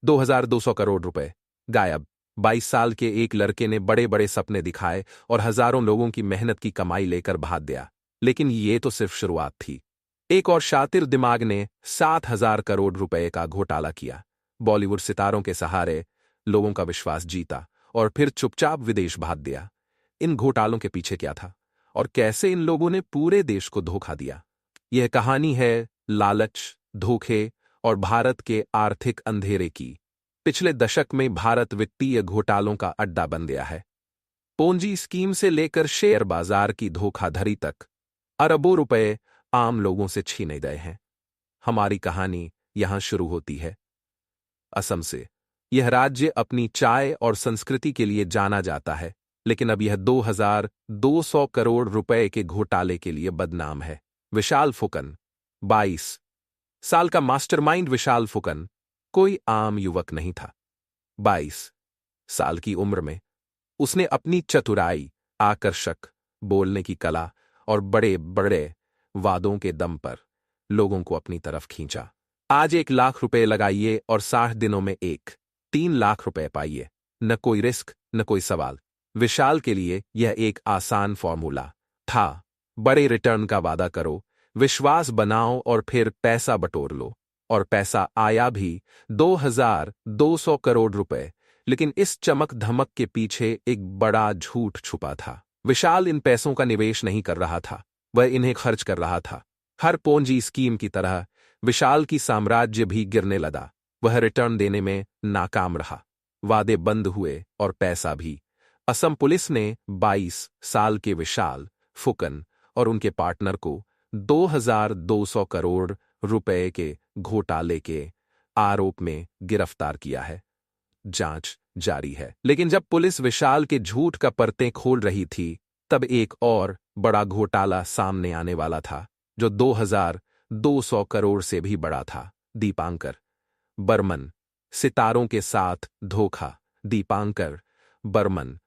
2200 करोड़ रुपए गायब। 22 साल के एक लड़के ने बड़े बड़े सपने दिखाए और हजारों लोगों की मेहनत की कमाई लेकर भाग गया। लेकिन ये तो सिर्फ शुरुआत थी। एक और शातिर दिमाग ने 7,000 करोड़ रुपए का घोटाला किया। बॉलीवुड सितारों के सहारे लोगों का विश्वास जीता और फिर चुपचाप विदेश भाग गया। इन घोटालों के पीछे क्या था और कैसे इन लोगों ने पूरे देश को धोखा दिया? यह कहानी है लालच, धोखे और भारत के आर्थिक अंधेरे की। पिछले दशक में भारत वित्तीय घोटालों का अड्डा बन गया है। पोंजी स्कीम से लेकर शेयर बाजार की धोखाधड़ी तक अरबों रुपए आम लोगों से छीने गए हैं। हमारी कहानी यहां शुरू होती है असम से। यह राज्य अपनी चाय और संस्कृति के लिए जाना जाता है, लेकिन अब यह 2,200 करोड़ रुपए के घोटाले के लिए बदनाम है। विशाल फुकन, 22 साल का मास्टरमाइंड। विशाल फुकन कोई आम युवक नहीं था। 22 साल की उम्र में उसने अपनी चतुराई, आकर्षक बोलने की कला और बड़े बड़े वादों के दम पर लोगों को अपनी तरफ खींचा। आज 1 लाख रुपए लगाइए और 60 दिनों में 3 लाख रुपए पाइए। न कोई रिस्क, न कोई सवाल। विशाल के लिए यह एक आसान फॉर्मूला था। बड़े रिटर्न का वादा करो, विश्वास बनाओ और फिर पैसा बटोर लो। और पैसा आया भी, 2,200 करोड़ रुपए। लेकिन इस चमक धमक के पीछे एक बड़ा झूठ छुपा था। विशाल इन पैसों का निवेश नहीं कर रहा था, वह इन्हें खर्च कर रहा था। हर पोंजी स्कीम की तरह विशाल की साम्राज्य भी गिरने लगा। वह रिटर्न देने में नाकाम रहा, वादे बंद हुए और पैसा भी। असम पुलिस ने 22 साल के विशाल फुकन और उनके पार्टनर को 2,200 करोड़ रुपए के घोटाले के आरोप में गिरफ्तार किया है। जांच जारी है। लेकिन जब पुलिस विशाल के झूठ का परतें खोल रही थी, तब एक और बड़ा घोटाला सामने आने वाला था, जो 2,200 करोड़ से भी बड़ा था। दीपांकर बर्मन सितारों के साथ धोखा। Dipankar Barman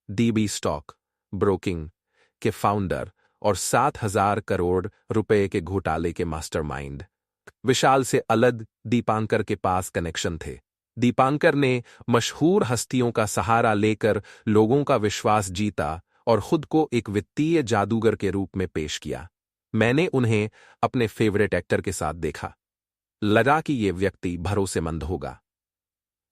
DB stock broking के फाउंडर और 7,000 करोड़ रुपए के घोटाले के मास्टरमाइंड। विशाल से अलग दीपांकर के पास कनेक्शन थे। दीपांकर ने मशहूर हस्तियों का सहारा लेकर लोगों का विश्वास जीता और खुद को एक वित्तीय जादूगर के रूप में पेश किया। मैंने उन्हें अपने फेवरेट एक्टर के साथ देखा। लगा कि ये व्यक्ति भरोसेमंद होगा।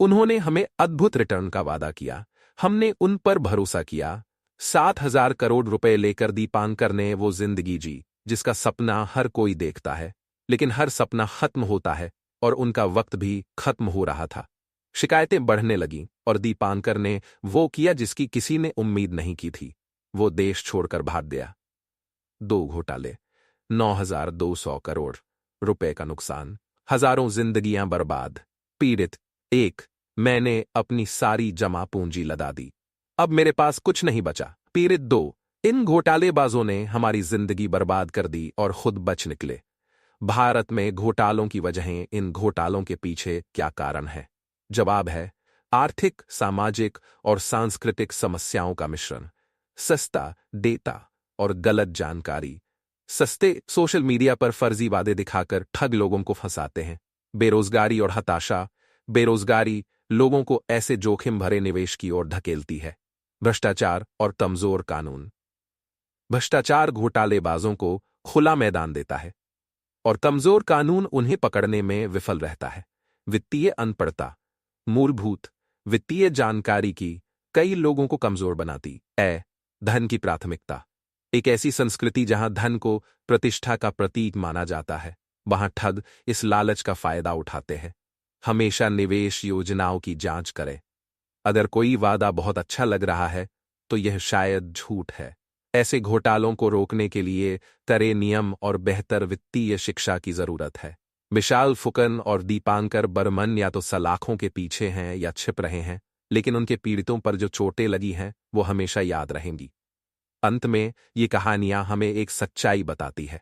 उन्होंने हमें अद्भुत रिटर्न का वादा किया। हमने उन पर भरोसा किया। 7,000 करोड़ रुपए लेकर दीपांकर ने वो जिंदगी जी जिसका सपना हर कोई देखता है। लेकिन हर सपना खत्म होता है और उनका वक्त भी खत्म हो रहा था। शिकायतें बढ़ने लगीं और दीपांकर ने वो किया जिसकी किसी ने उम्मीद नहीं की थी। वो देश छोड़कर भाग गया। 2 घोटाले, 9,200 करोड़ रुपए का नुकसान, हजारों जिंदगियां बर्बाद। पीड़ित 1, मैंने अपनी सारी जमा पूंजी लगा दी, अब मेरे पास कुछ नहीं बचा। पीड़ित 2, इन घोटालेबाजों ने हमारी जिंदगी बर्बाद कर दी और खुद बच निकले। भारत में घोटालों की वजहें, इन घोटालों के पीछे क्या कारण है? जवाब है आर्थिक, सामाजिक और सांस्कृतिक समस्याओं का मिश्रण। सस्ता डेटा और गलत जानकारी। सस्ते सोशल मीडिया पर फर्जी वादे दिखाकर ठग लोगों को फंसाते हैं। बेरोजगारी और हताशा। बेरोजगारी लोगों को ऐसे जोखिम भरे निवेश की ओर धकेलती है। भ्रष्टाचार और कमजोर कानून। भ्रष्टाचार घोटालेबाजों को खुला मैदान देता है और कमजोर कानून उन्हें पकड़ने में विफल रहता है। वित्तीय अनपढ़ता। मूलभूत वित्तीय जानकारी की कई लोगों को कमजोर बनाती है। धन की प्राथमिकता। एक ऐसी संस्कृति जहां धन को प्रतिष्ठा का प्रतीक माना जाता है, वहां ठग इस लालच का फायदा उठाते हैं। हमेशा निवेश योजनाओं की जांच करें। अगर कोई वादा बहुत अच्छा लग रहा है, तो यह शायद झूठ है। ऐसे घोटालों को रोकने के लिए कड़े नियम और बेहतर वित्तीय शिक्षा की जरूरत है। विशाल फुकन और दीपांकर बर्मन या तो सलाखों के पीछे हैं या छिप रहे हैं, लेकिन उनके पीड़ितों पर जो चोटें लगी हैं वो हमेशा याद रहेंगी। अंत में ये कहानियां हमें एक सच्चाई बताती है।